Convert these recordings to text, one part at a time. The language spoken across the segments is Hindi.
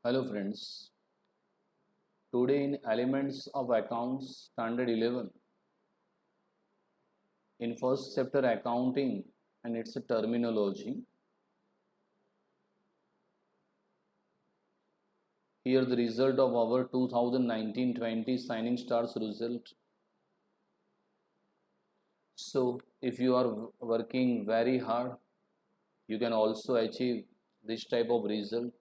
Hello friends, today in Elements of Accounts Standard 11, in first chapter Accounting and its terminology, here the result of our 2019-20 Shining Stars result. So if you are working very hard, you can also achieve this type of result.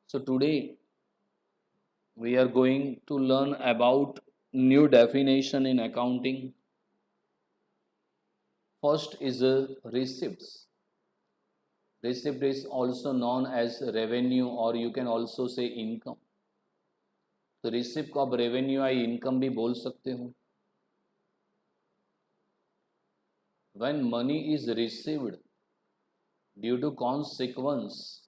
So today we are going to learn about new definition in accounting. First is receipts. Receipt is also known as revenue or you can also say income. तो रिसिप्ट को आप रेवेन्यू या इनकम भी बोल सकते हो. When money is received due to consequence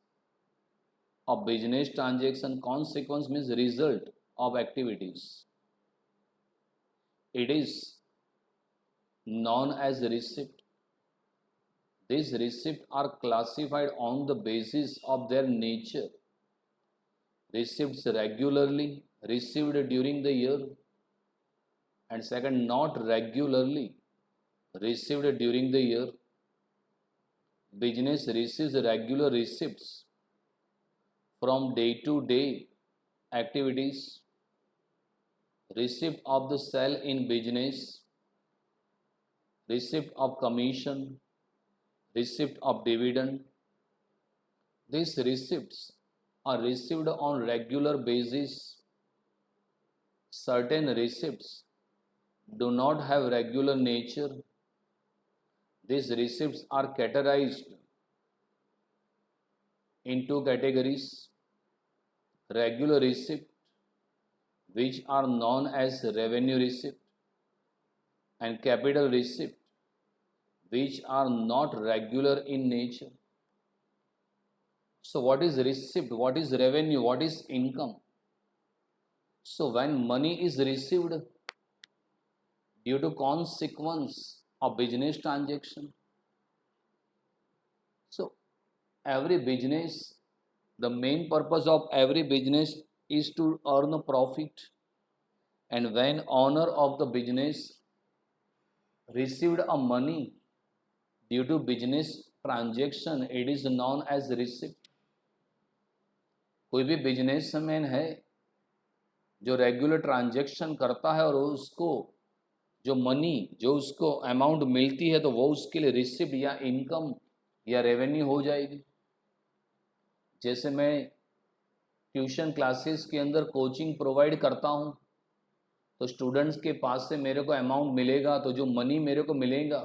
of business transaction, consequence means result of activities, it is known as receipt. These receipts are classified on the basis of their nature. Receipts regularly received during the year, and second, not regularly received during the year. Business receives regular receipts from day-to-day activities. Receipt of the sale in business, receipt of commission, receipt of dividend. These receipts are received on regular basis. Certain receipts do not have regular nature. These receipts are categorized in two categories: regular receipt, which are known as revenue receipt, and capital receipt, which are not regular in nature. So what is receipt? What is revenue? What is income? So when money is received due to consequence of business transaction, so every business, the main purpose of every business is to earn a profit, and when owner of the business received a money due to business transaction, it is known as receipt. कोई भी बिजनेसमैन है जो रेगुलर ट्रांजैक्शन करता है और उसको जो मनी जो उसको अमाउंट मिलती है तो वो उसके लिए रिसिप्ट या इनकम या रेवेन्यू हो जाएगी. जैसे मैं ट्यूशन क्लासेस के अंदर कोचिंग प्रोवाइड करता हूँ तो स्टूडेंट्स के पास से मेरे को अमाउंट मिलेगा, तो जो मनी मेरे को मिलेगा,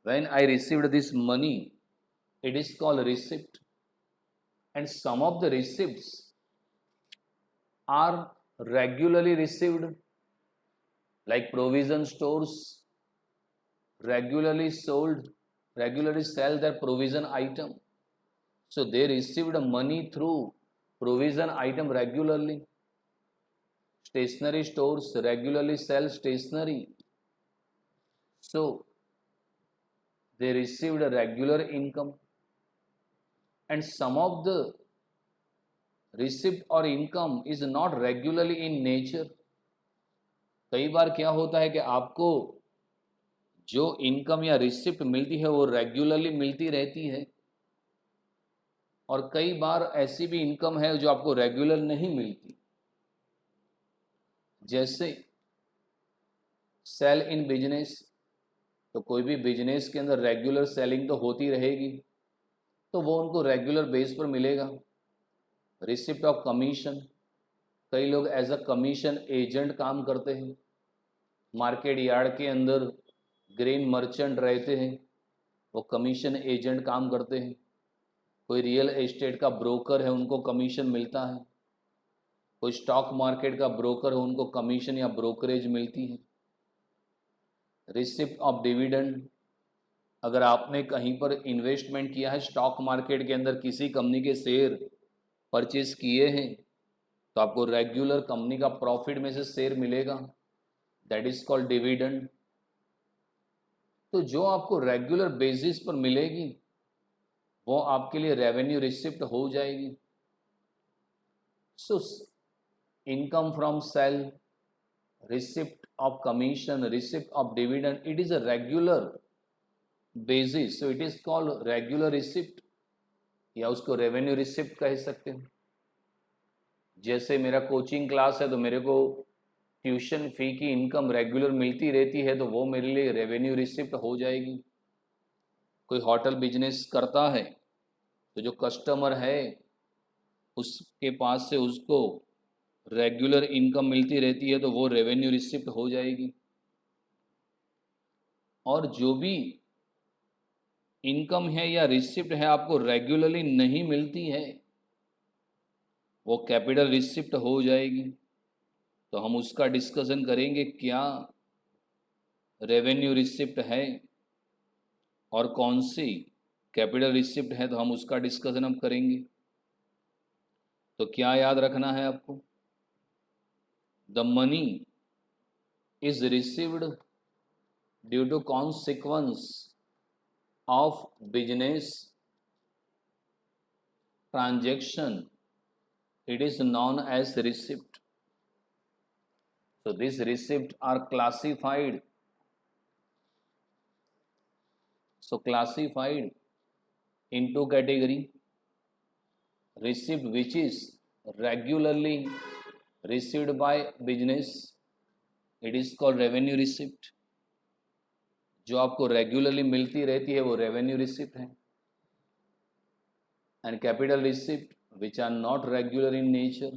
when I received this money, it is called receipt. And some of the receipts are regularly received, like provision stores regularly sell their provision item, so they received money through provision item regularly. Stationery stores regularly sell stationery, so they received a regular income. And some of the receipt or income is not regularly in nature. कई बार क्या होता है कि आपको जो इनकम या रिसिप्ट मिलती है वो रेगुलरली मिलती रहती है, और कई बार ऐसी भी इनकम है जो आपको रेगुलर नहीं मिलती. जैसे सेल इन बिजनेस, तो कोई भी बिजनेस के अंदर रेगुलर सेलिंग तो होती रहेगी, तो वो उनको रेगुलर बेस पर मिलेगा. रिसिप्ट ऑफ कमीशन, कई लोग एज अ कमीशन एजेंट काम करते हैं. मार्केट यार्ड के अंदर ग्रेन मर्चेंट रहते हैं, वो कमीशन एजेंट काम करते हैं. कोई रियल एस्टेट का ब्रोकर है, उनको कमीशन मिलता है. कोई स्टॉक मार्केट का ब्रोकर है, उनको कमीशन या ब्रोकरेज मिलती है. रिसिप्ट ऑफ डिविडेंड, अगर आपने कहीं पर इन्वेस्टमेंट किया है स्टॉक मार्केट के अंदर, किसी कंपनी के शेयर परचेज किए हैं, तो आपको रेगुलर कंपनी का प्रॉफिट में से शेयर मिलेगा, दैट इज कॉल्ड डिविडेंड. तो जो आपको रेगुलर बेसिस पर मिलेगी वो आपके लिए रेवेन्यू रिसिप्ट हो जाएगी। So income from sale, receipt of commission, receipt of dividend, it is a regular basis, so it is called regular receipt या उसको रेवेन्यू रिसिप्ट कह सकते हैं। जैसे मेरा कोचिंग क्लास है तो मेरे को ट्यूशन फी की इनकम रेगुलर मिलती रहती है, तो वो मेरे लिए रेवेन्यू रिसिप्ट हो जाएगी। कोई होटल बिजनेस करता है तो जो कस्टमर है उसके पास से उसको रेगुलर इनकम मिलती रहती है, तो वो रेवेन्यू रिसिप्ट हो जाएगी। और जो भी इनकम है या रिसिप्ट है आपको रेगुलरली नहीं मिलती है, वो कैपिटल रिसिप्ट हो जाएगी। तो हम उसका डिस्कशन करेंगे, क्या रेवेन्यू रिसिप्ट है और कौन सी कैपिटल रिसिप्ट है, तो हम उसका डिस्कशन हम करेंगे। तो क्या याद रखना है आपको? The money is received due to consequence of business transaction, it is known as receipt. So these receipts are classified, in two category: receipt which is regularly received by business, it is called revenue receipt. जो आपको रेगुलरली मिलती रहती है वो रेवेन्यू रिसिप्ट है। And capital receipt which are not regular in nature,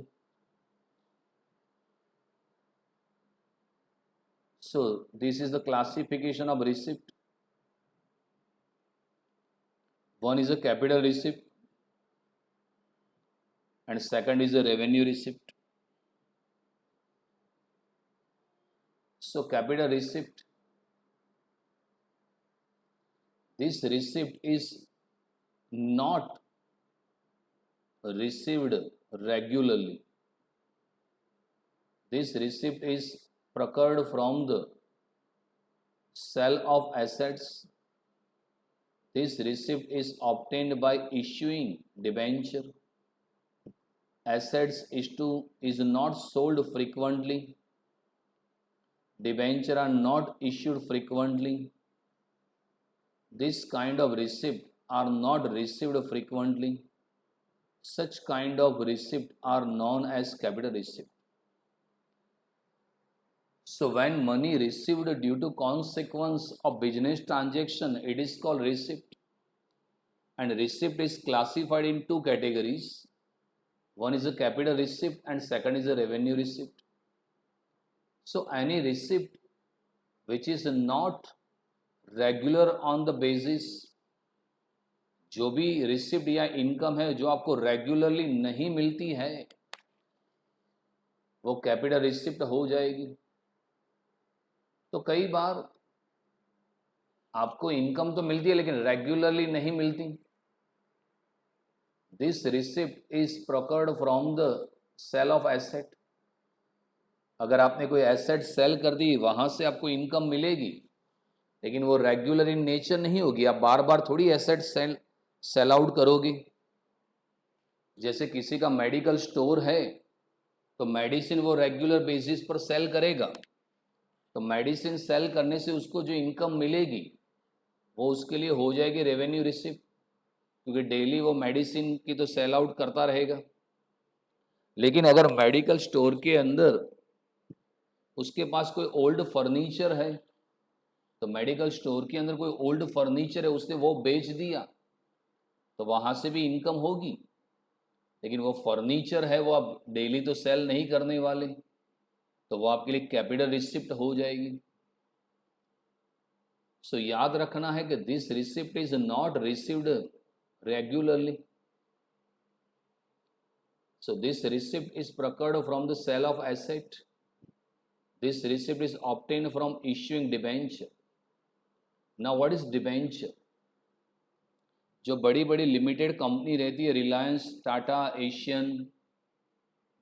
so this is the classification of receipt. One is a capital receipt and second is a revenue receipt. So capital receipt, this receipt is not received regularly. This receipt is procured from the sale of assets. This receipt is obtained by issuing debenture. Assets is not sold frequently. Debenture are not issued frequently. This kind of receipt are not received frequently. Such kind of receipt are known as capital receipt. So when money received due to consequence of business transaction, it is called receipt. And receipt is classified in two categories. One is a capital receipt and second is a revenue receipt. So any receipt which is not regular on the basis, जो भी रिसिप्ट या इनकम है जो आपको रेगुलरली नहीं मिलती है वो कैपिटल रिसिप्ट हो जाएगी। तो कई बार आपको इनकम तो मिलती है लेकिन रेगुलरली नहीं मिलती। This receipt is procured from the sale of asset. अगर आपने कोई एसेट सेल कर दी वहां से आपको इनकम मिलेगी, लेकिन वो रेगुलर इन नेचर नहीं होगी। आप बार बार थोड़ी एसेट सेल आउट करोगे। जैसे किसी का मेडिकल स्टोर है तो मेडिसिन वो रेगुलर बेसिस पर सेल करेगा, तो मेडिसिन सेल करने से उसको जो इनकम मिलेगी वो उसके लिए हो जाएगी रेवेन्यू रिसिप्ट, क्योंकि डेली वो मेडिसिन की तो सेल आउट करता रहेगा। लेकिन अगर मेडिकल स्टोर के अंदर उसके पास कोई ओल्ड फर्नीचर है, तो मेडिकल स्टोर के अंदर कोई ओल्ड फर्नीचर है उसने वो बेच दिया, तो वहां से भी इनकम होगी। लेकिन वो फर्नीचर है वो आप डेली तो सेल नहीं करने वाले, तो वो आपके लिए कैपिटल रिसिप्ट हो जाएगी। सो याद रखना है कि this receipt is not received regularly. So this receipt is procured from the sale of asset. This receipt is obtained from issuing debenture. Now what is debenture? जो बड़ी बड़ी लिमिटेड कंपनी रहती है, रिलायंस, टाटा, एशियन,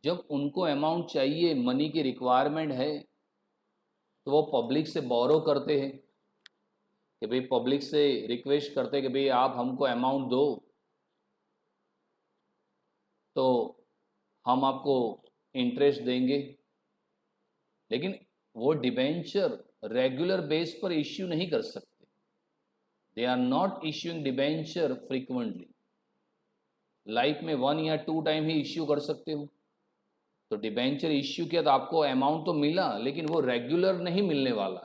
जब उनको अमाउंट चाहिए, मनी की रिक्वायरमेंट है, तो वो पब्लिक से बोरो करते हैं कि भाई, पब्लिक से रिक्वेस्ट करते हैं कि भाई आप हमको अमाउंट दो, तो हम आपको इंटरेस्ट देंगे, लेकिन वो डिबेंचर रेगुलर बेस पर इश्यू नहीं कर सकते। They are not issuing debenture frequently. Life में 1 या 2 टाइम ही इश्यू कर सकते हो। तो डिबेंचर इश्यू किया तो आपको अमाउंट तो मिला, लेकिन वो रेगुलर नहीं मिलने वाला,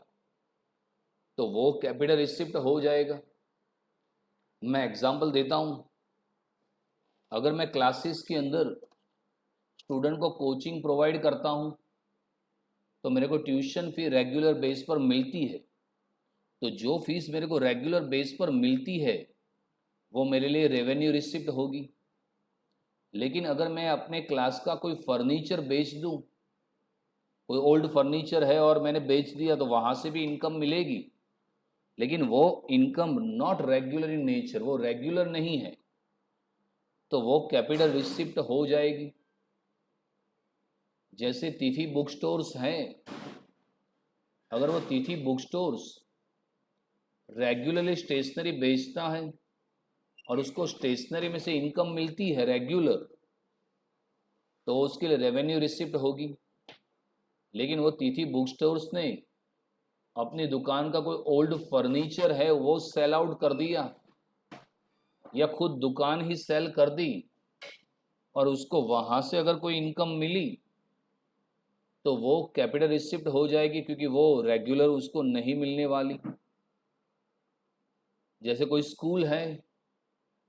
तो वो कैपिटल रिसिप्ट हो जाएगा। मैं एग्जांपल देता हूं। अगर मैं क्लासेस के अंदर स्टूडेंट को कोचिंग प्रोवाइड करता हूं, तो मेरे को ट्यूशन फी रेगुलर बेस पर मिलती है। तो जो फीस मेरे को रेगुलर बेस पर मिलती है वो मेरे लिए रेवेन्यू रिसिप्ट होगी। लेकिन अगर मैं अपने क्लास का कोई फर्नीचर बेच दूं, कोई ओल्ड फर्नीचर है और मैंने बेच दिया, तो वहां से भी इनकम मिलेगी, लेकिन वो income not regular in nature, वो रेगुलर नहीं है, तो वो कैपिटल रिसिप्ट हो जाएगी। जैसे तिथि बुक स्टोर्स हैं, अगर वो तिथि बुक स्टोर्स रेगुलरली स्टेशनरी बेचता है और उसको स्टेशनरी में से इनकम मिलती है रेगुलर, तो उसके लिए रेवेन्यू रिसिप्ट होगी। लेकिन वो तिथि बुक स्टोर्स ने अपनी दुकान का कोई ओल्ड फर्नीचर है वो सेल आउट कर दिया, या खुद दुकान ही सेल कर दी, और उसको वहां से अगर कोई इनकम मिली, तो वो कैपिटल रिसिप्ट हो जाएगी, क्योंकि वो रेगुलर उसको नहीं मिलने वाली। जैसे कोई स्कूल है,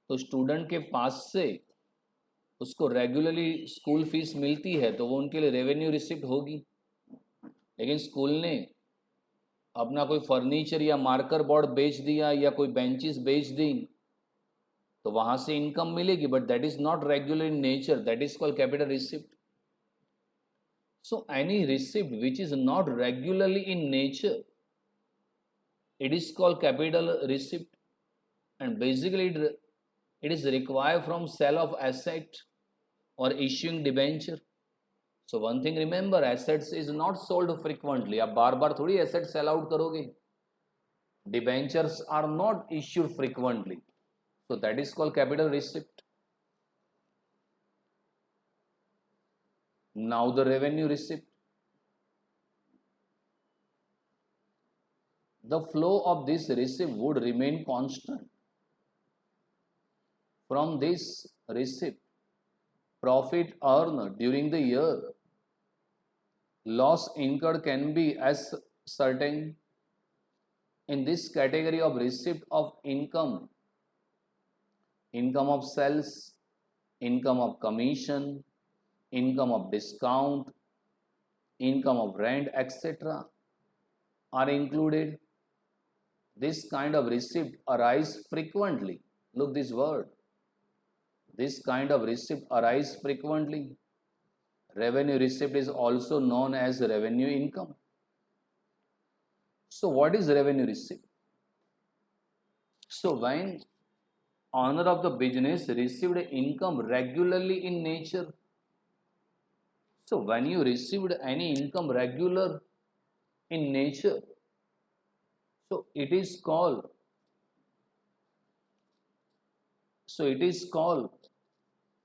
तो स्टूडेंट के पास से उसको रेगुलरली स्कूल फीस मिलती है, तो वो उनके लिए रेवेन्यू रिसिप्ट होगी। लेकिन स्कूल ने अपना कोई फर्नीचर या मार्कर बोर्ड बेच दिया या कोई बेंचेस बेच दी, तो वहां से इनकम मिलेगी, but that is not regular in nature, that is called capital receipt. So any receipt which is not regularly in nature, it is called capital receipt, and basically it is required from sale of asset or issuing debenture. So one thing remember, assets is not sold frequently. आप बार बार थोड़ी asset sell out करोगे। Debentures are not issued frequently, so that is called capital receipt. Now the revenue receipt. The flow of this receipt would remain constant. From this receipt, profit earned during the year, loss incurred can be as certain. In this category of receipt of income, income of sales, income of commission, income of discount, income of rent, etc. are included. This kind of receipt arise frequently. Look this word. This kind of receipt arise frequently. Revenue receipt is also known as revenue income. So what is revenue receipt? So when owner of the business received income regularly in nature, so when you received any income regular in nature, so it is called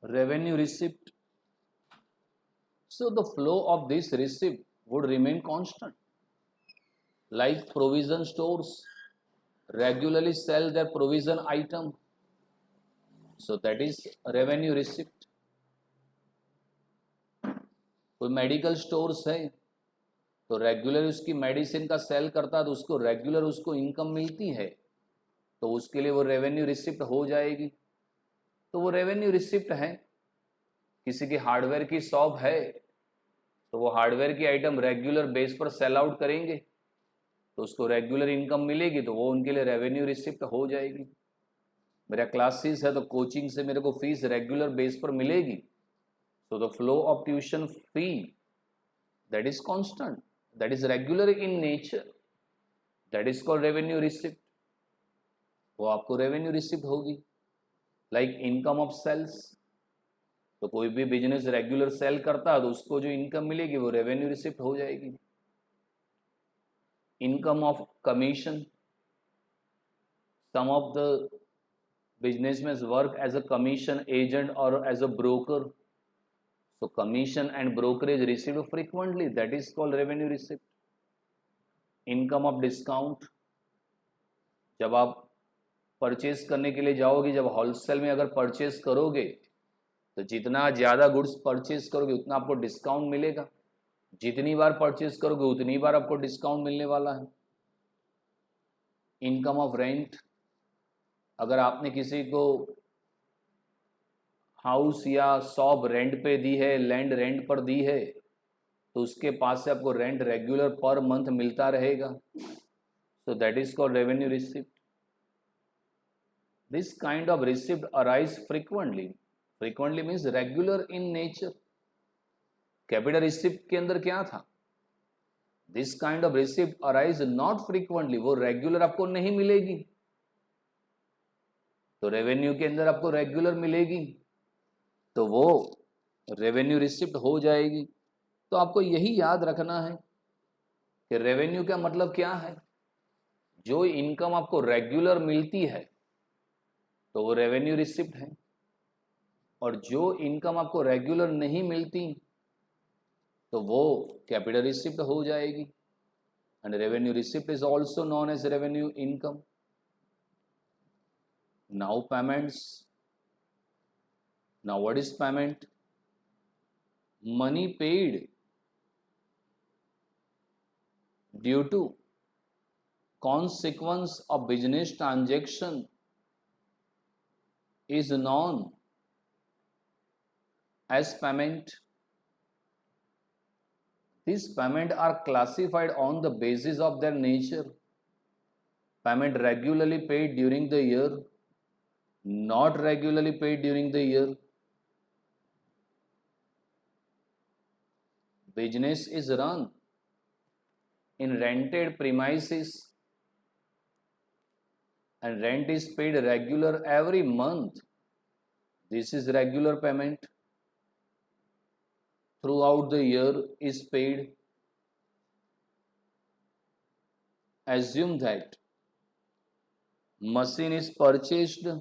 revenue receipt. So the flow of this receipt would remain constant. Like provision stores regularly sell their provision item, so that is revenue receipt. कोई मेडिकल स्टोर्स है, तो रेगुलर उसकी मेडिसिन का सेल करता है, तो उसको रेगुलर उसको इनकम मिलती है, तो उसके लिए वो रेवेन्यू रिसिप्ट हो जाएगी। तो वो रेवेन्यू रिसिप्ट है। किसी की हार्डवेयर की शॉप है, तो वो हार्डवेयर की आइटम रेगुलर बेस पर सेल आउट करेंगे, तो उसको रेगुलर इनकम मिलेगी, तो वो उनके लिए रेवेन्यू रिसिप्ट हो जाएगी। मेरा क्लासेस है, तो कोचिंग से मेरे को फीस रेगुलर बेस पर मिलेगी, so the flow of tuition fee, that is constant, that is regular in nature, that is called revenue receipt. वो आपको रेवेन्यू रिसिप्ट होगी। लाइक इनकम ऑफ सेल्स, तो कोई भी बिजनेस रेगुलर सेल करता है, तो उसको जो इनकम मिलेगी वो रेवेन्यू रिसिप्ट हो जाएगी। Income of commission, some of the businessmen work as a commission agent or as a broker, So commission and brokerage received frequently, that is called revenue receipt. Income of discount, जब आप परचेस करने के लिए जाओगे, जब होलसेल में अगर परचेस करोगे तो जितना ज़्यादा गुड्स परचेस करोगे उतना आपको डिस्काउंट मिलेगा, जितनी बार परचेस करोगे उतनी बार आपको डिस्काउंट मिलने वाला है। इनकम ऑफ रेंट, अगर आपने किसी को हाउस या शॉप रेंट पे दी है, लैंड रेंट पर दी है, तो उसके पास से आपको रेंट रेगुलर पर मंथ मिलता रहेगा, so that is called revenue receipt. This kind of receipt arise frequently. Frequently means regular in nature. Capital receipt के अंदर क्या था? This kind of receipt arise not frequently, वो रेगुलर आपको नहीं मिलेगी, तो रेवेन्यू के अंदर आपको रेगुलर मिलेगी, तो वो रेवेन्यू रिसिप्ट हो जाएगी। तो आपको यही याद रखना है कि रेवेन्यू का मतलब क्या है। जो इनकम आपको रेगुलर मिलती है तो वो रेवेन्यू रिसिप्ट है, और जो इनकम आपको रेगुलर नहीं मिलती तो वो कैपिटल रिसिप्ट हो जाएगी। And revenue receipt is also known as revenue income. Now payments. Now what is payment? Money paid due to consequence of business transaction is known as payment. These payments are classified on the basis of their nature. Payment regularly paid during the year, not regularly paid during the year. Business is run in rented premises and rent is paid regular every month. This is regular payment. Throughout the year is paid. Assume that machine is purchased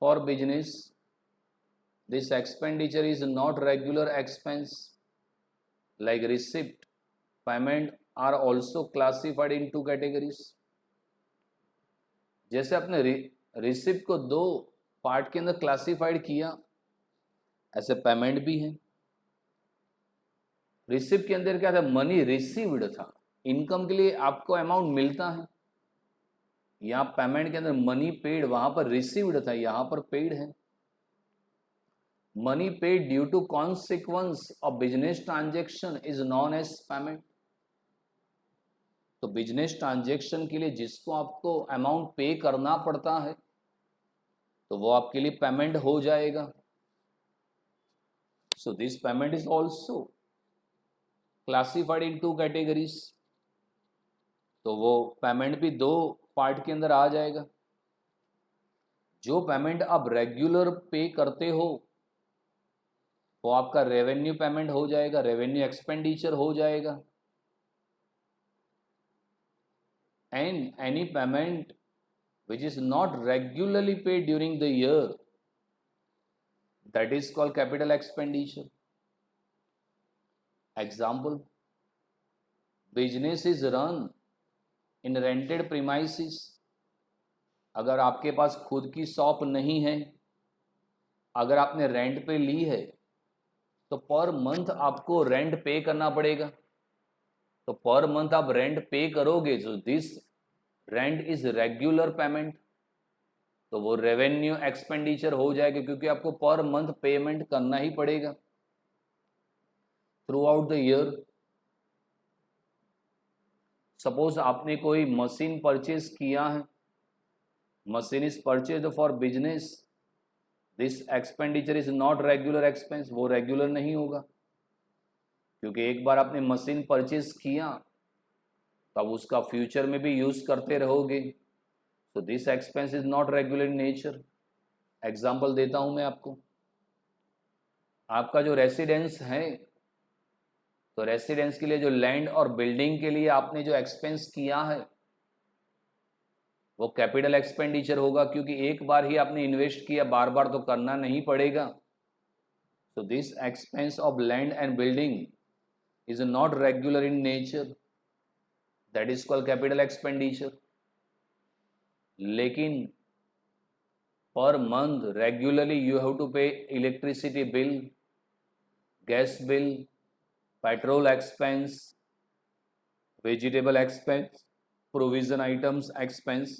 for business. This expenditure is not regular expense. Like receipt, payment are also classified in two categories. जैसे आपने रिसिप्ट को दो पार्ट के अंदर क्लासिफाइड किया, ऐसे पेमेंट भी है। रिसिप्ट के अंदर क्या था? मनी रिसीव्ड था, इनकम के लिए आपको अमाउंट मिलता है। यहाँ पेमेंट के अंदर मनी पेड, वहां पर रिसीव्ड था, यहां पर पेड है। Money paid due to consequence of business transaction is known as payment. तो बिजनेस ट्रांजैक्शन के लिए जिसको आपको अमाउंट पे करना पड़ता है तो वो आपके लिए पेमेंट हो जाएगा। So this payment is also classified in two categories. तो वो पेमेंट भी दो पार्ट के अंदर आ जाएगा। जो पेमेंट आप रेगुलर पे करते हो वो आपका रेवेन्यू पेमेंट हो जाएगा, रेवेन्यू एक्सपेंडिचर हो जाएगा। And any payment which is not regularly paid during the year, that is called capital expenditure. Example, business is run in rented premises. अगर आपके पास खुद की शॉप नहीं है, अगर आपने रेंट पे ली है तो पर मंथ आपको रेंट पे करना पड़ेगा। तो पर मंथ आप रेंट पे करोगे, तो this rent is regular payment, तो वो रेवेन्यू एक्सपेंडिचर हो जाएगा, क्योंकि आपको पर मंथ पेमेंट करना ही पड़ेगा through out the year. Suppose आपने कोई मशीन परचेज किया है, machine is purchase for business, this expenditure is not regular expense, वो रेगुलर नहीं होगा, क्योंकि एक बार आपने मशीन परचेज किया तब उसका फ्यूचर में भी यूज करते रहोगे। So this expense is not regular in nature. Example देता हूं मैं आपको। आपका जो रेसिडेंस है, तो रेसिडेंस के लिए जो लैंड और बिल्डिंग के लिए आपने जो एक्सपेंस किया है वो कैपिटल एक्सपेंडिचर होगा, क्योंकि एक बार ही आपने इन्वेस्ट किया, बार बार तो करना नहीं पड़ेगा। So this expense of land and building is not regular in nature, that is called capital expenditure. लेकिन per month regularly you have to pay electricity bill, gas bill, petrol expense, vegetable expense, provision items expense.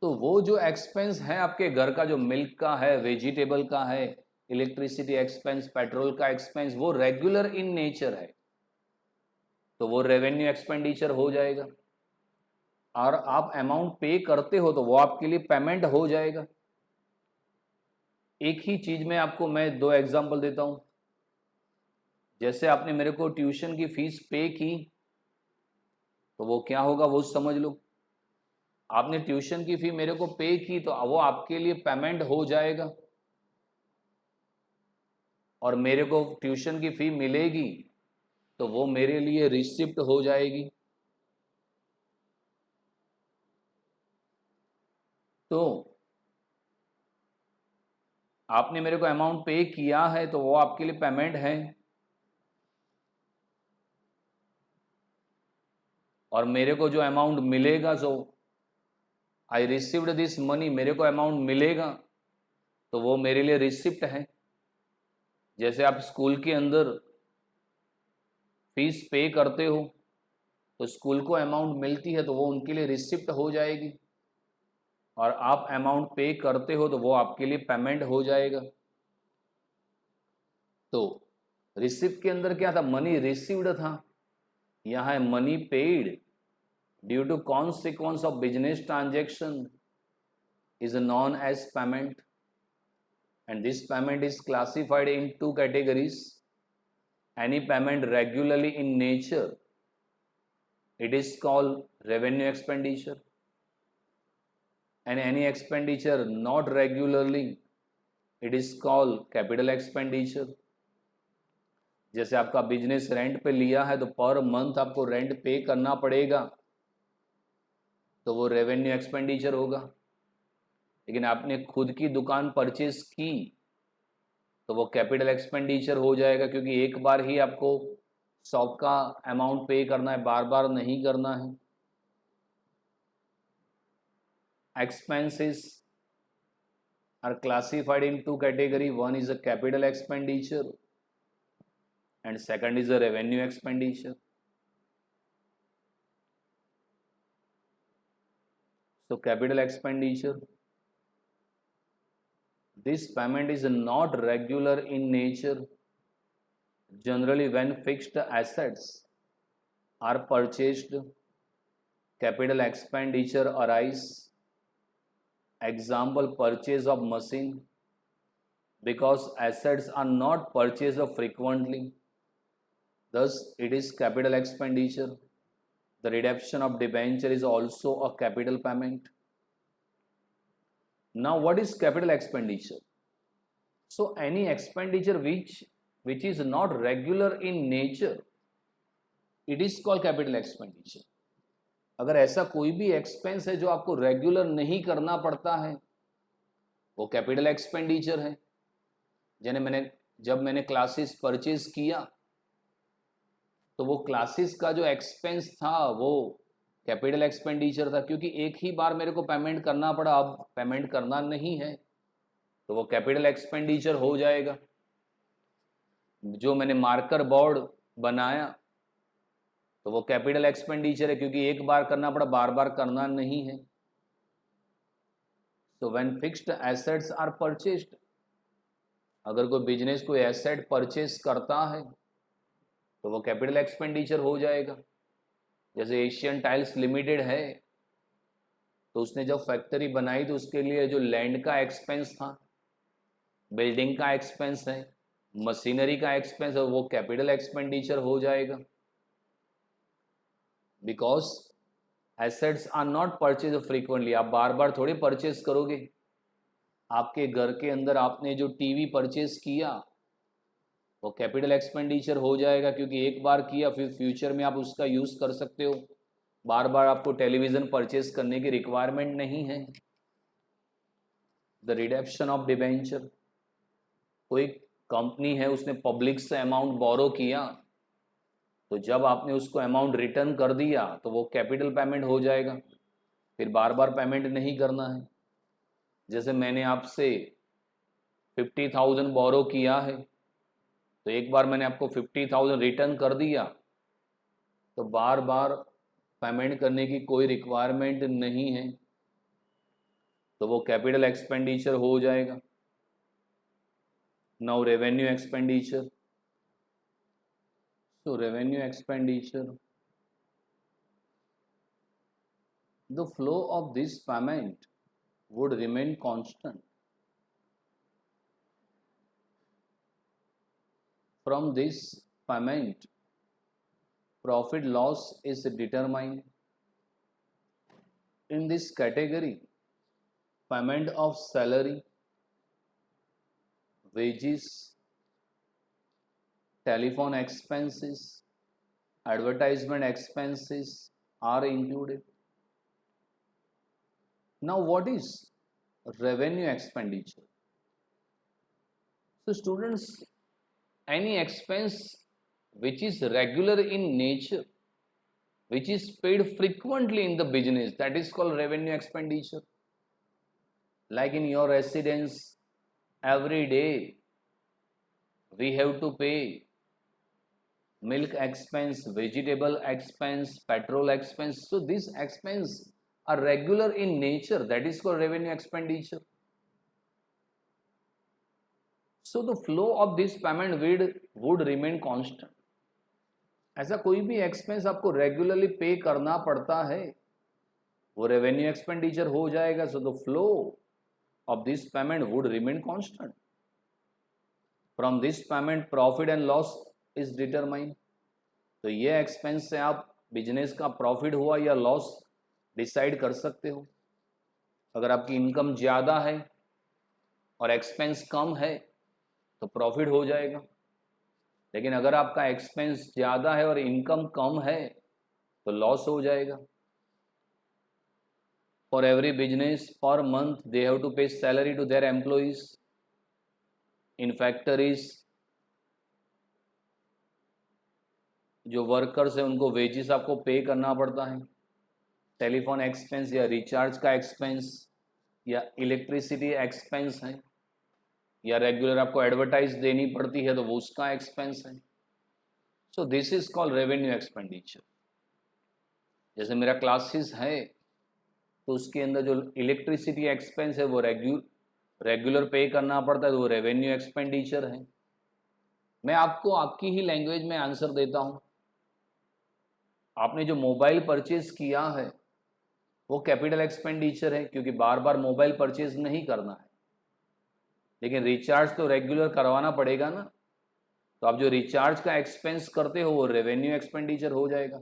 तो वो जो एक्सपेंस है आपके घर का, जो मिल्क का है, वेजिटेबल का है, इलेक्ट्रिसिटी एक्सपेंस, पेट्रोल का एक्सपेंस, वो रेगुलर इन नेचर है, तो वो रेवेन्यू एक्सपेंडिचर हो जाएगा। और आप अमाउंट पे करते हो तो वो आपके लिए पेमेंट हो जाएगा। एक ही चीज में आपको मैं दो एग्जांपल देता हूं। जैसे आपने मेरे को ट्यूशन की फीस पे की तो वो क्या होगा वो समझ लो। आपने ट्यूशन की फी मेरे को पे की तो वो आपके लिए पेमेंट हो जाएगा, और मेरे को ट्यूशन की फी मिलेगी तो वो मेरे लिए रिसिप्ट हो जाएगी। तो आपने मेरे को अमाउंट पे किया है तो वो आपके लिए पेमेंट है, और मेरे को जो अमाउंट मिलेगा, जो आई रिसीव्ड दिस मनी, मेरे को अमाउंट मिलेगा तो वो मेरे लिए रिसिप्ट है। जैसे आप स्कूल के अंदर फीस पे करते हो तो स्कूल को अमाउंट मिलती है तो वो उनके लिए रिसिप्ट हो जाएगी, और आप अमाउंट पे करते हो तो वो आपके लिए पेमेंट हो जाएगा। तो रिसिप्ट के अंदर क्या था, मनी रिसीव्ड था। यहाँ है money paid due to consequence of business transaction is known as payment, and this payment is classified in two categories. Any payment regularly in nature, it is called revenue expenditure, and any expenditure not regularly, it is called capital expenditure. जैसे आपका बिजनेस रेंट पे लिया है तो पर मंथ आपको रेंट पे करना पड़ेगा तो वो रेवेन्यू एक्सपेंडिचर होगा। लेकिन आपने खुद की दुकान परचेज की तो वो कैपिटल एक्सपेंडिचर हो जाएगा, क्योंकि एक बार ही आपको शॉप का अमाउंट पे करना है, बार बार नहीं करना है। Expenses are classified in two category, one is a capital expenditure and second is a revenue expenditure. So capital expenditure, this payment is not regular in nature. Generally when fixed assets are purchased, capital expenditure arise. Example, purchase of machine, because assets are not purchased frequently, thus it is capital expenditure. The redemption of debenture is also a capital payment. Now what is capital expenditure? So any expenditure which is not regular in nature, it is called capital expenditure. अगर ऐसा कोई भी एक्सपेंस है जो आपको रेगुलर नहीं करना पड़ता है वो कैपिटल एक्सपेंडिचर है। जब मैंने क्लासेस परचेज किया तो वो क्लासेस का जो एक्सपेंस था वो कैपिटल एक्सपेंडिचर था, क्योंकि एक ही बार मेरे को पेमेंट करना पड़ा, अब पेमेंट करना नहीं है तो वो कैपिटल एक्सपेंडिचर हो जाएगा। जो मैंने मार्कर बोर्ड बनाया तो वो कैपिटल एक्सपेंडिचर है, क्योंकि एक बार करना पड़ा, बार बार करना नहीं है। तो when fixed assets are purchased, अगर कोई बिजनेस कोई एसेट परचेज करता है तो वो कैपिटल एक्सपेंडिचर हो जाएगा। जैसे एशियन टाइल्स लिमिटेड है तो उसने जब फैक्ट्री बनाई तो उसके लिए जो लैंड का एक्सपेंस था, बिल्डिंग का एक्सपेंस है, मशीनरी का एक्सपेंस है, वो कैपिटल एक्सपेंडिचर हो जाएगा। Because assets are not purchase frequently, आप बार बार थोड़ी परचेज करोगे। आपके घर के अंदर आपने जो टीवी परचेज किया वो कैपिटल एक्सपेंडिचर हो जाएगा, क्योंकि एक बार किया फिर फ्यूचर में आप उसका यूज कर सकते हो, बार बार आपको टेलीविजन परचेज करने की रिक्वायरमेंट नहीं है। द रिडेप्शन ऑफ डिबेंचर, कोई कंपनी है उसने पब्लिक से अमाउंट बोरो किया, तो जब आपने उसको अमाउंट रिटर्न कर दिया तो वो कैपिटल पेमेंट हो जाएगा, फिर बार बार पेमेंट नहीं करना है। जैसे मैंने आपसे 50,000 बोरो किया है, तो एक बार मैंने आपको 50,000 रिटर्न कर दिया, तो बार बार पेमेंट करने की कोई रिक्वायरमेंट नहीं है, तो वो कैपिटल एक्सपेंडिचर हो जाएगा। Now revenue expenditure, so revenue expenditure, the flow of this payment would remain constant. From this payment, profit loss is determined. In this category, payment of salary, wages, telephone expenses, advertisement expenses are included. Now what is revenue expenditure? So students, any expense which is regular in nature, which is paid frequently in the business, that is called revenue expenditure. Like in your residence, every day we have to pay milk expense, vegetable expense, petrol expense. So these expense are regular in nature, that is called revenue expenditure. So the flow of this payment would remain constant. ऐसा कोई भी एक्सपेंस आपको रेगुलरली पे करना पड़ता है, वो रेवेन्यू एक्सपेंडिचर हो जाएगा. So the flow of this payment would remain constant. From this payment profit and loss is determine. तो ये एक्सपेंस से आप बिजनेस का प्रॉफिट हुआ या लॉस डिसाइड कर सकते हो. अगर आपकी इनकम ज़्यादा है और एक्सपेंस कम है तो प्रॉफिट हो जाएगा, लेकिन अगर आपका एक्सपेंस ज़्यादा है और इनकम कम है तो लॉस हो जाएगा. For every business per month they have to pay salary to their employees. In factories जो वर्कर्स हैं उनको वेजेस आपको पे करना पड़ता है. टेलीफोन एक्सपेंस या रिचार्ज का एक्सपेंस या इलेक्ट्रिसिटी एक्सपेंस है, या रेगुलर आपको एडवर्टाइज देनी पड़ती है तो वो उसका एक्सपेंस है. सो this is called revenue expenditure. जैसे मेरा क्लासेस है तो उसके अंदर जो इलेक्ट्रिसिटी एक्सपेंस है वो रेगुलर पे करना पड़ता है, तो वो रेवेन्यू एक्सपेंडिचर है. मैं आपको आपकी ही लैंग्वेज में आंसर देता हूँ. आपने जो मोबाइल परचेज किया है वो कैपिटल एक्सपेंडिचर है, क्योंकि बार बार मोबाइल परचेज नहीं करना है, लेकिन रिचार्ज तो रेगुलर करवाना पड़ेगा ना. तो आप जो रिचार्ज का एक्सपेंस करते हो वो रेवेन्यू एक्सपेंडिचर हो जाएगा.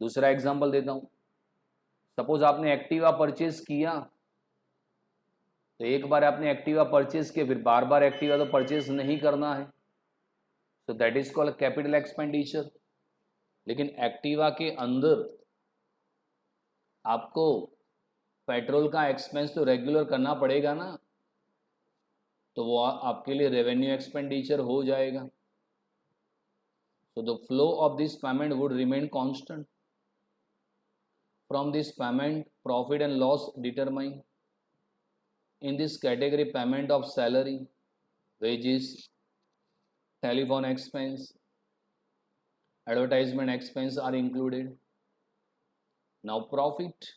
दूसरा एग्जांपल देता हूँ. सपोज आपने एक्टिवा परचेज किया, तो एक बार आपने एक्टिवा परचेज किया, फिर बार बार एक्टिवा तो परचेज नहीं करना है, तो that is called capital expenditure. लेकिन एक्टिवा के अंदर आपको पेट्रोल का एक्सपेंस तो रेगुलर करना पड़ेगा ना, तो वो आपके लिए रेवेन्यू एक्सपेंडिचर हो जाएगा. So the flow of this payment would remain constant. From this payment profit and loss determine. In this category, payment of salary, wages, telephone expense, advertisement expense are included. Now profit.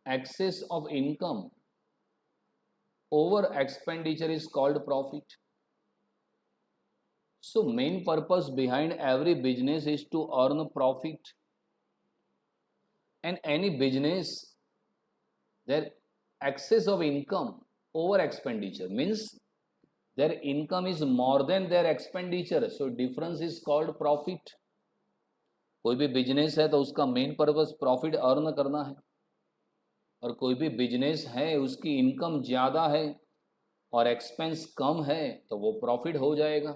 Excess of income over expenditure is called profit. So main purpose behind every business is to earn profit. And any business, their excess of income over expenditure means their income is more than their expenditure, so difference is called profit. कोई भी बिजनेस है तो उसका मेन पर्पस प्रॉफिट अर्न करना है, और कोई भी बिजनेस है उसकी इनकम ज़्यादा है और एक्सपेंस कम है तो वो प्रॉफिट हो जाएगा.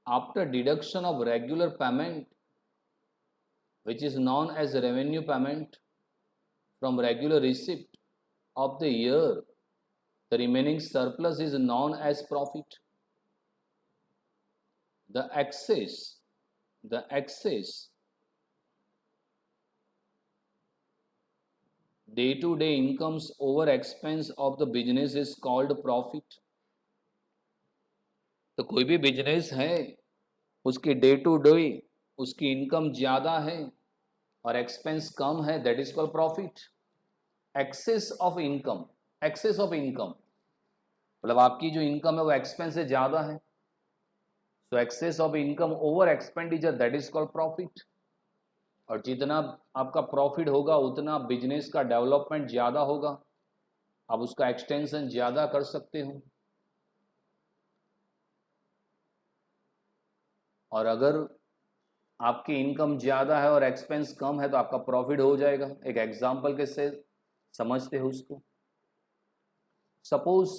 After deduction of regular payment which is known as revenue payment, from regular receipt of the year, the remaining surplus is known as profit. The excess day-to-day incomes over expense of the business is called profit. तो कोई भी बिजनेस है, उसकी डे टू डे उसकी इनकम ज़्यादा है और एक्सपेंस कम है, that is called profit. Excess of income, excess of income मतलब आपकी जो इनकम है वो एक्सपेंस से ज़्यादा है, so excess of income over expenditure that is called profit. और जितना आपका प्रॉफिट होगा उतना बिजनेस का डेवलपमेंट ज़्यादा होगा, आप उसका एक्सटेंशन ज़्यादा कर सकते हो. और अगर आपकी इनकम ज़्यादा है और एक्सपेंस कम है तो आपका प्रॉफिट हो जाएगा. एक एग्जांपल के से समझते हो उसको. Suppose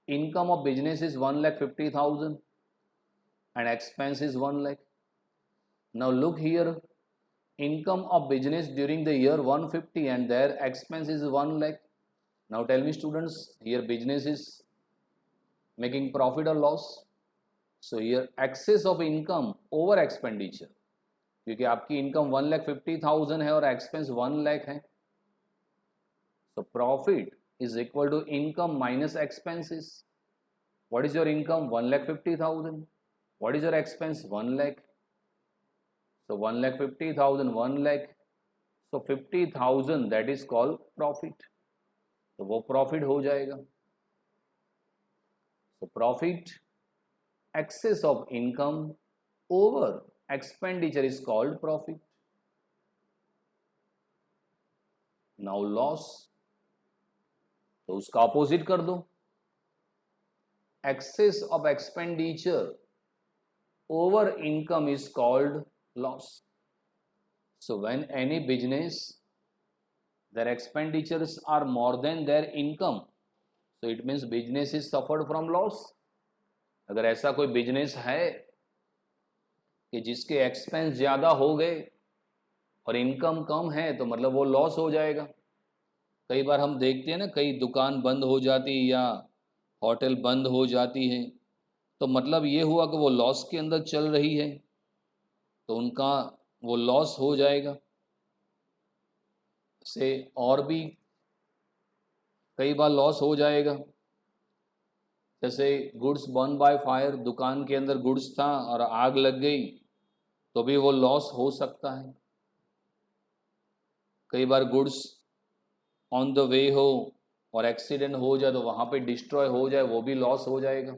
income of business is 1,50,000 and expense is 1 lakh. Now look here, income of business during the year 150 and their expense is 1 lakh. Now tell me students, here business is making profit or loss? So here excess of income over expenditure, क्योंकि आपकी इनकम 1,50,000 है और एक्सपेंस 1 लाख है, so profit is equal to income minus expenses. What is your income? 1,50,000. What is your expense? 1 lakh. So 1,50,000, 1 lakh. So 50,000 that is called profit. तो वो प्रॉफिट हो जाएगा. So profit, excess of income over expenditure is called profit. Now loss, तो उसका अपोजिट कर दो. Excess of expenditure over income is called loss. So when any business, their expenditures are more than their income, so it means business is suffered from loss. अगर ऐसा कोई बिजनेस है कि जिसके एक्सपेंस ज़्यादा हो गए और इनकम कम है तो मतलब वो लॉस हो जाएगा. कई बार हम देखते हैं ना, कई दुकान बंद हो जाती है या होटल बंद हो जाती है, तो मतलब ये हुआ कि वो लॉस के अंदर चल रही है, तो उनका वो लॉस हो जाएगा. से और भी कई बार लॉस हो जाएगा. जैसे गुड्स बर्न बाय फायर, दुकान के अंदर गुड्स था और आग लग गई तो भी वो लॉस हो सकता है. कई बार गुड्स ऑन द वे हो और एक्सीडेंट हो जाए तो वहाँ पे डिस्ट्रॉय हो जाए, वो भी लॉस हो जाएगा.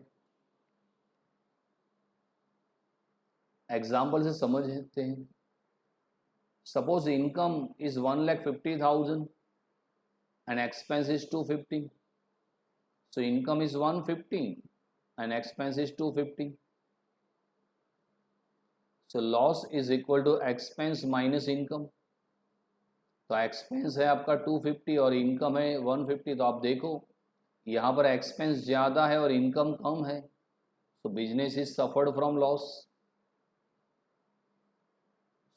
एग्जाम्पल से समझते हैं. Suppose income is 1,50,000 and expense is 250. So income is 150 and expense is 250. So loss is equal to expense minus income. तो एक्सपेंस है आपका 250 और इनकम है 150, तो आप देखो यहाँ पर एक्सपेंस ज़्यादा है और इनकम कम है, तो business is suffered from loss.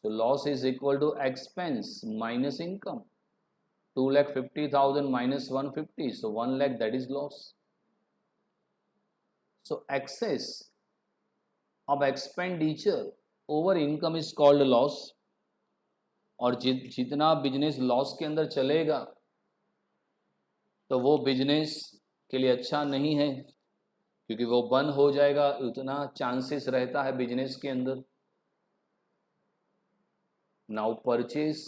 So loss is equal to expense minus income. 2,50,000 minus 150, so 1 lakh, that is loss. So excess of expenditure over income is called loss. और जितना बिजनेस लॉस के अंदर चलेगा तो वो बिजनेस के लिए अच्छा नहीं है, क्योंकि वो बंद हो जाएगा, उतना चांसेस रहता है बिजनेस के अंदर. Now purchase,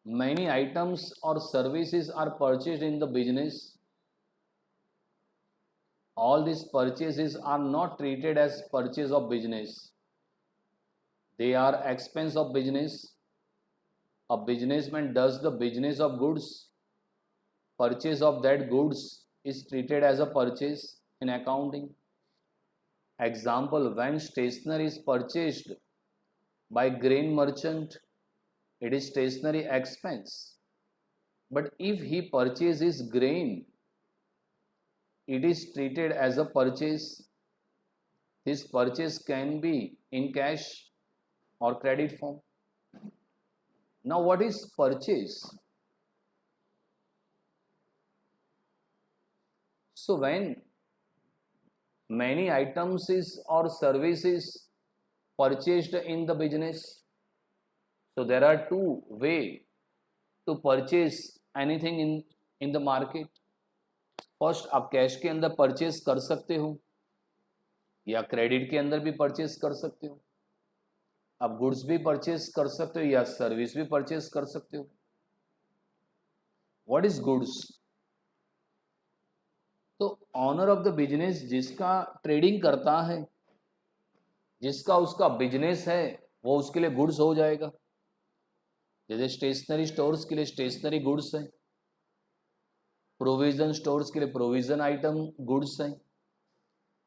many items or services are purchased in the business. All these purchases are not treated as purchase of business. They are expense of business. A businessman does the business of goods. Purchase of that goods is treated as a purchase in accounting. Example, when stationery is purchased by grain merchant, it is stationery expense. But if he purchases grain, it is treated as a purchase. This purchase can be in cash or credit form. Now what is purchase? So when many items is or services purchased in the business, so there are two way to purchase anything in the market. First आप कैश के अंदर परचेस कर सकते हो या क्रेडिट के अंदर भी परचेस कर सकते हो, आप गुड्स भी परचेस कर सकते हो या सर्विस भी परचेस कर सकते हो. What is goods? तो ऑनर ऑफ द बिजनेस जिसका ट्रेडिंग करता है, जिसका उसका बिजनेस है, वो उसके लिए गुड्स हो जाएगा. जैसे स्टेशनरी स्टोर्स के लिए स्टेशनरी गुड्स है, प्रोविजन स्टोर्स के लिए प्रोविजन आइटम गुड्स हैं,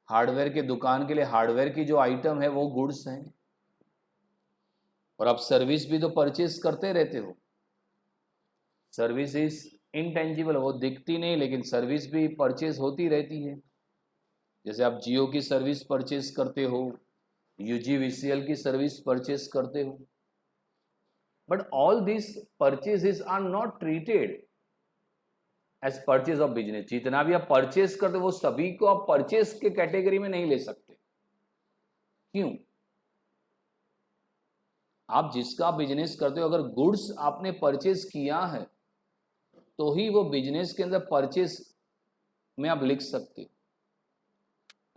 हार्डवेयर के दुकान के लिए हार्डवेयर की जो आइटम है वो गुड्स हैं. और आप सर्विस भी तो परचेस करते रहते हो. सर्विस इज इनटेंजिबल, वो दिखती नहीं, लेकिन सर्विस भी परचेस होती रहती है. जैसे आप जियो की सर्विस परचेस करते हो, यूजीवीसीएल की सर्विस परचेस करते हो. But all this purchases are not treated as purchase of business. जितना भी आप परचेस करते हो वो सभी को आप परचेस के कैटेगरी में नहीं ले सकते. क्यों? आप जिसका बिजनेस करते हो, अगर गुड्स आपने परचेस किया है तो ही वो बिजनेस के अंदर परचेस में आप लिख सकते हो.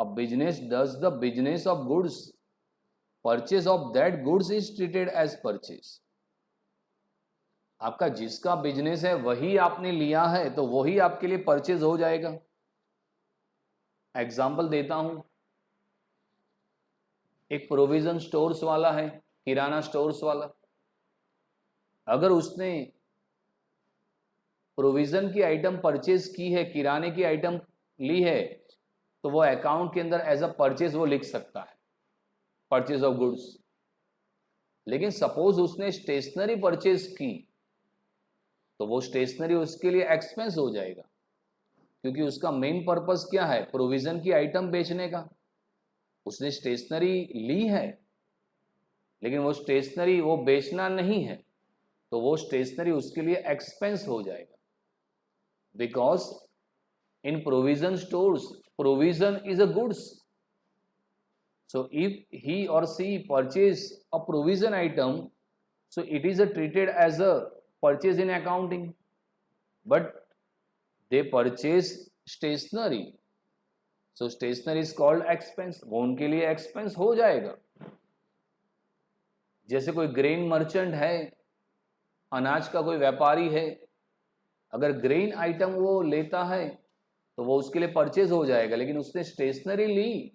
अब business does the business of goods, purchase of that goods is treated as purchase. आपका जिसका बिजनेस है वही आपने लिया है तो वही आपके लिए परचेज हो जाएगा. एग्जाम्पल देता हूं, एक प्रोविजन स्टोर्स वाला है, किराना स्टोर्स वाला. अगर उसने प्रोविजन की आइटम परचेज की है, किराने की आइटम ली है, तो वो अकाउंट के अंदर एज अ परचेज वो लिख सकता है, परचेज ऑफ गुड्स. लेकिन सपोज उसने स्टेशनरी परचेज की तो वो स्टेशनरी उसके लिए एक्सपेंस हो जाएगा, क्योंकि उसका मेन पर्पस क्या है? प्रोविजन की आइटम बेचने का. उसने स्टेशनरी ली है लेकिन वो स्टेशनरी वो बेचना नहीं है, तो वो स्टेशनरी उसके लिए एक्सपेंस हो जाएगा. Because in provision stores provision is a goods. So if he or she purchase a provision item, so it is treated as a purchase in accounting, but they purchase stationery, so stationery is called expense. वो उनके लिए expense हो जाएगा. जैसे कोई ग्रेन मर्चेंट है, अनाज का कोई व्यापारी है, अगर ग्रेन आइटम वो लेता है तो वो उसके लिए परचेज हो जाएगा. लेकिन उसने स्टेशनरी ली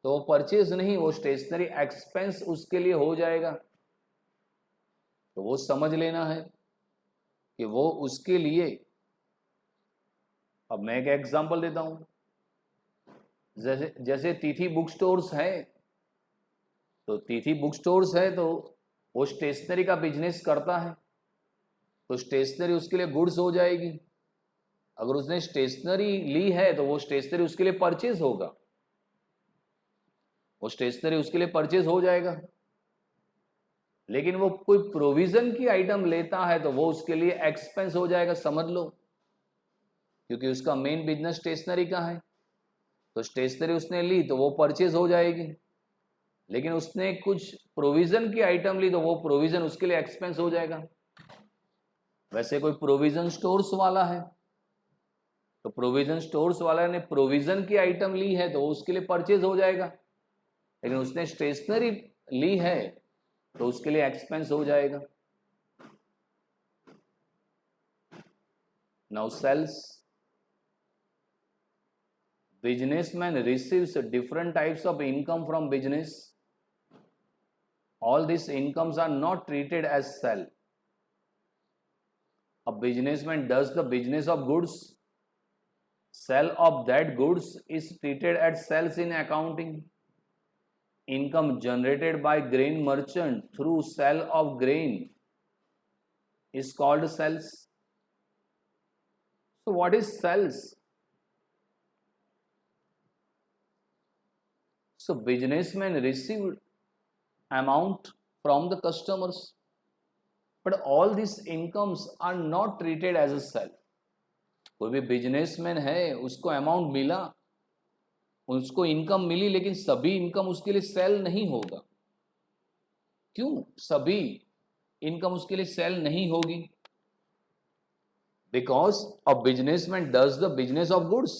तो वो परचेज नहीं, वो स्टेशनरी एक्सपेंस उसके लिए हो जाएगा. तो वो समझ लेना है कि वो उसके लिए. अब मैं एक एग्जांपल देता हूं, जैसे जैसे तिथि बुक स्टोर्स है, तो तिथि बुक स्टोर्स है तो वो स्टेशनरी का बिजनेस करता है, तो स्टेशनरी उसके लिए गुड्स हो जाएगी. अगर उसने स्टेशनरी ली है तो वो स्टेशनरी उसके लिए परचेज होगा, वो स्टेशनरी उसके लिए परचेज हो जाएगा. लेकिन वो कोई प्रोविजन की आइटम लेता है तो वो उसके लिए एक्सपेंस हो जाएगा, समझ लो, क्योंकि उसका मेन बिजनेस स्टेशनरी का है. तो स्टेशनरी उसने ली तो वो परचेज हो जाएगी. लेकिन उसने कुछ प्रोविजन की आइटम ली तो वो प्रोविजन उसके लिए एक्सपेंस हो जाएगा. वैसे कोई प्रोविजन स्टोर्स वाला है, तो प्रोविजन स्टोर्स वाला ने प्रोविजन की आइटम ली है तो उसके लिए परचेज हो जाएगा. लेकिन उसने स्टेशनरी ली है तो उसके लिए एक्सपेंस हो जाएगा. Now sales. Businessman receives different types of income from business. All these incomes are not treated as sell. A businessman does the business of goods. Sell of that goods is treated as sales in accounting. Income generated by grain merchant through sale of grain is called sales. So what is sales? So businessman received amount from the customers. But all this incomes are not treated as a sale. कोई भी बिजनेसमैन है, उसको अमाउंट मिला, उसको इनकम मिली, लेकिन सभी इनकम उसके लिए सेल नहीं होगा। क्यों सभी इनकम उसके लिए सेल नहीं होगी? Because a businessman does the business of goods,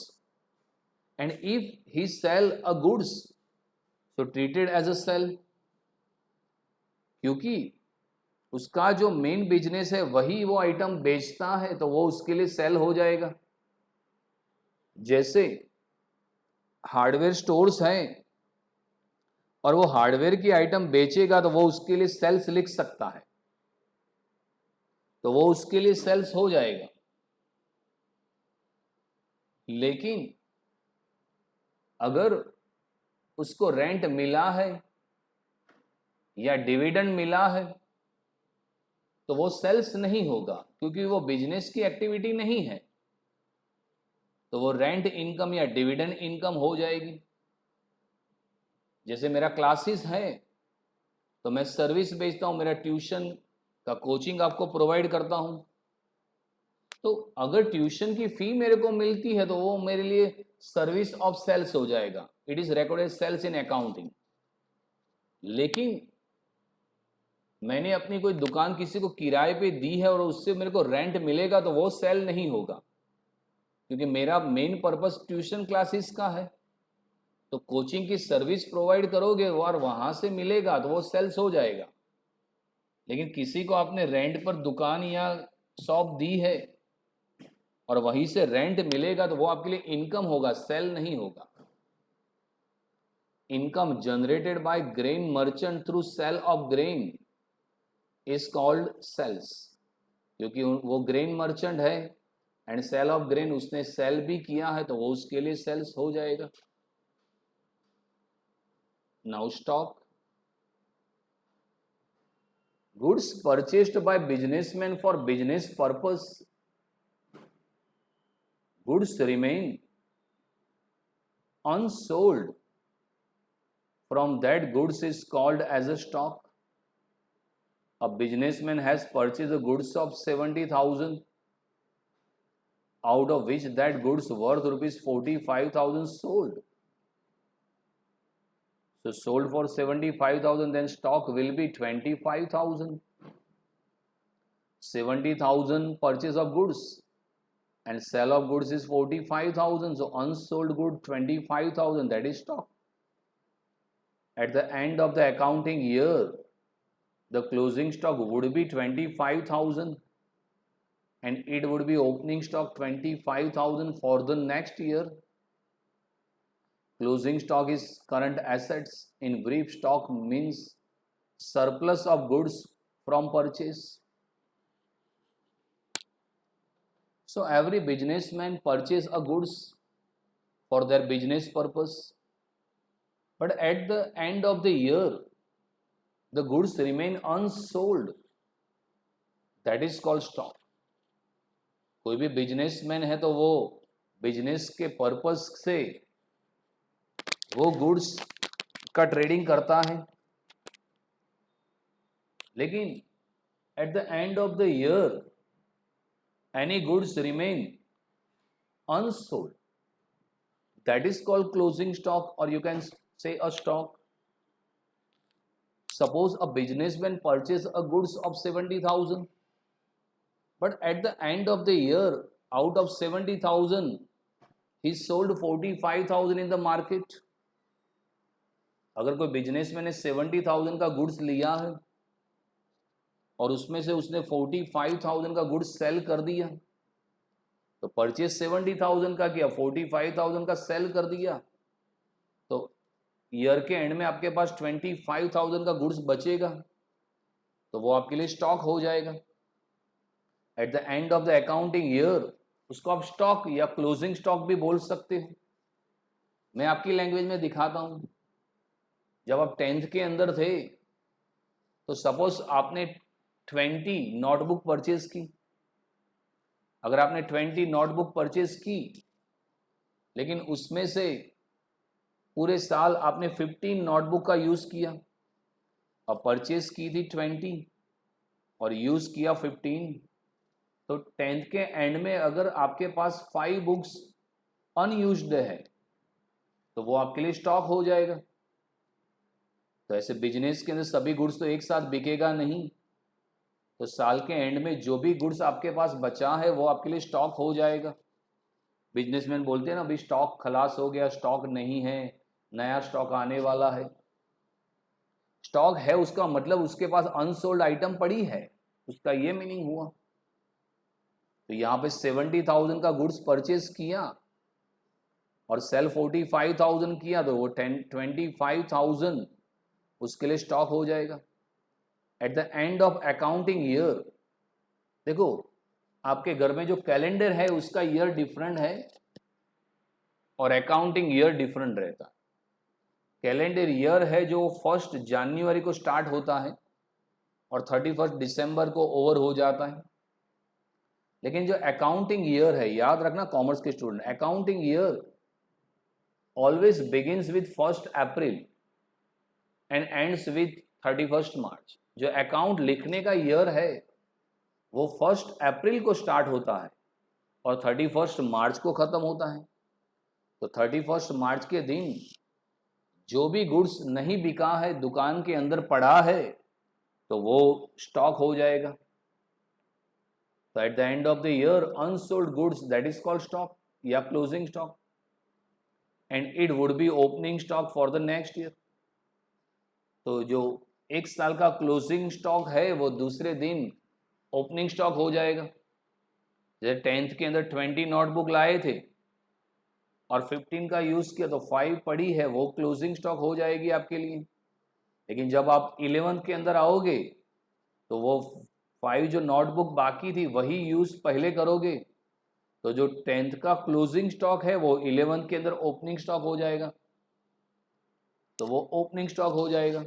and if he sell a goods, so treated as a sell, क्योंकि उसका जो मेन बिजनेस है वही वो आइटम बेचता है, तो वो उसके लिए सेल हो जाएगा। जैसे हार्डवेयर स्टोर्स हैं और वो हार्डवेयर की आइटम बेचेगा, तो वो उसके लिए सेल्स लिख सकता है, तो वो उसके लिए सेल्स हो जाएगा। लेकिन अगर उसको रेंट मिला है या डिविडेंड मिला है, तो वो सेल्स नहीं होगा, क्योंकि वो बिजनेस की एक्टिविटी नहीं है, तो वो रेंट इनकम या डिविडेंड इनकम हो जाएगी। जैसे मेरा क्लासेस है, तो मैं सर्विस बेचता हूं, मेरा ट्यूशन का कोचिंग आपको प्रोवाइड करता हूं, तो अगर ट्यूशन की फी मेरे को मिलती है, तो वो मेरे लिए सर्विस ऑफ सेल्स हो जाएगा, it is recorded sales in accounting. लेकिन मैंने अपनी कोई दुकान किसी को किराए पे दी है और उससे मेरे को रेंट मिलेगा, तो वो सेल नहीं होगा, क्योंकि मेरा मेन पर्पस ट्यूशन क्लासेस का है। तो कोचिंग की सर्विस प्रोवाइड करोगे और वहां से मिलेगा, तो वो सेल्स हो जाएगा। लेकिन किसी को आपने रेंट पर दुकान या शॉप दी है और वहीं से रेंट मिलेगा, तो वो आपके लिए इनकम होगा, सेल नहीं होगा। Income generated by grain merchant through sale of grain is called sales, क्योंकि वो ग्रेन मर्चेंट है एंड सेल ऑफ ग्रेन उसने सेल भी किया है, तो वो उसके लिए सेल्स हो जाएगा। Now stock, goods purchased bye businessman for business purpose, goods remain unsold, from that goods is called as a stock. A businessman has purchased the goods of 70,000, out of which that goods worth rupees 45,000 sold. So sold for 75,000, then stock will be 25,000. 70,000 purchase of goods and sell of goods is 45,000, so unsold good 25,000, that is stock. At the end of the accounting year, the closing stock would be 25,000 and it would be opening stock 25,000 for the next year. Closing stock is current assets. In brief, stock means surplus of goods from purchase. So every businessman purchase a goods for their business purpose, but at the end of the year, the goods remain unsold. That is called stock. कोई भी बिजनेसमैन है, तो वो बिजनेस के पर्पस से वो गुड्स का ट्रेडिंग करता है, लेकिन eight the end of the year any goods remain unsold, that is called closing stock, or you can say a stock. Suppose a businessman purchase a goods of 70,000, but at the end of the year, out of 70,000 he sold 45,000 in the market. अगर कोई बिजनेसमैन ने 70,000 का गुड्स लिया है और उसमें से उसने 45,000 का गुड्स सेल कर दिया, तो परचेज 70,000 का किया, 45,000 का सेल कर दिया, तो ईयर के एंड में आपके पास 25,000 का गुड्स बचेगा, तो वो आपके लिए स्टॉक हो जाएगा। Eight the end of the accounting year उसको आप स्टॉक या क्लोजिंग स्टॉक भी बोल सकते हो। मैं आपकी लैंग्वेज में दिखाता हूं। जब आप 10th के अंदर थे, तो सपोज आपने 20 नोटबुक परचेज की। अगर आपने 20 नोटबुक परचेज की, लेकिन उसमें से पूरे साल आपने 15 नोटबुक का यूज किया, और परचेज की थी 20, और यूज किया 15, तो 10th के एंड में अगर आपके पास 5 बुक्स अनयूज्ड है तो वो आपके लिए स्टॉक हो जाएगा। तो ऐसे बिजनेस के अंदर सभी गुड्स तो एक साथ बिकेगा नहीं, तो साल के एंड में जो भी गुड्स आपके पास बचा है वो आपके लिए स्टॉक हो जाएगा। बिजनेसमैन बोलते हैं ना, अभी स्टॉक खलास हो गया, स्टॉक नहीं है, नया स्टॉक आने वाला है। स्टॉक है उसका मतलब उसके पास अनसोल्ड आइटम पड़ी है, उसका ये मीनिंग हुआ। तो यहाँ पे 70,000 का गुड्स परचेज किया और सेल 45,000 किया, तो वो 25,000 उसके लिए स्टॉक हो जाएगा। Eight the end of accounting year, देखो आपके घर में जो कैलेंडर है उसका ईयर डिफरेंट है और अकाउंटिंग ईयर डिफरेंट रहता है। कैलेंडर ईयर है जो 1 जनवरी को स्टार्ट होता है और 31 दिसंबर को ओवर हो जाता है। लेकिन जो अकाउंटिंग ईयर है, याद रखना कॉमर्स के student, accounting year always begins with 1 April and ends with 31 मार्च। जो अकाउंट लिखने का ईयर है वो 1 अप्रैल को स्टार्ट होता है और 31 मार्च को खत्म होता है। तो 31 मार्च के दिन जो भी गुड्स नहीं बिका है, दुकान के अंदर पड़ा है, तो वो स्टॉक हो जाएगा। तो at the end of the year unsold goods that is called stock या closing stock and it would be opening stock for the next year. तो जो एक साल का क्लोजिंग स्टॉक है वो दूसरे दिन ओपनिंग स्टॉक हो जाएगा। जैसे 10th के अंदर 20 नोटबुक लाए थे और 15 का यूज किया तो 5 पड़ी है, वो क्लोजिंग स्टॉक हो जाएगी आपके लिए। लेकिन जब आप 11th के अंदर आओगे तो वो 5 जो नोटबुक बाकी थी वही यूज पहले करोगे, तो जो 10th का क्लोजिंग स्टॉक है वो 11th के अंदर ओपनिंग स्टॉक हो जाएगा, तो वो ओपनिंग स्टॉक हो जाएगा।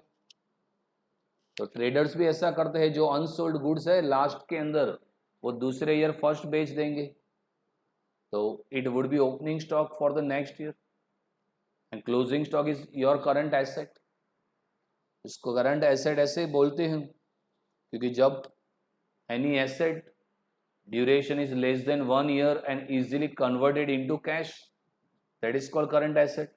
तो ट्रेडर्स भी ऐसा करते हैं, जो अनसोल्ड गुड्स है लास्ट के अंदर वो दूसरे ईयर फर्स्ट बेच देंगे, तो it would be opening stock for the next year and closing stock is your current asset. इसको करंट एसेट ऐसे बोलते हैं क्योंकि जब any asset duration is less than 1 year and easily converted into cash, that is called current asset.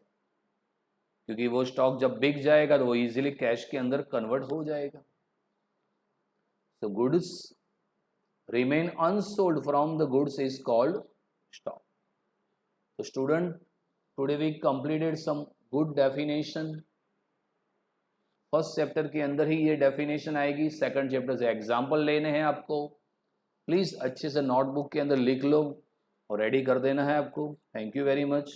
क्योंकि वो स्टॉक जब बिक जाएगा तो वो इजीली कैश के अंदर कन्वर्ट हो जाएगा। So goods remain unsold from the goods is called stock. So student, today we completed some good definition. First chapter के अंदर ही ये डेफिनेशन आएगी, सेकंड चैप्टर से एग्जाम्पल लेने हैं आपको। प्लीज़ अच्छे से नोटबुक के अंदर लिख लो और रेडी कर देना है आपको। Thank you very much.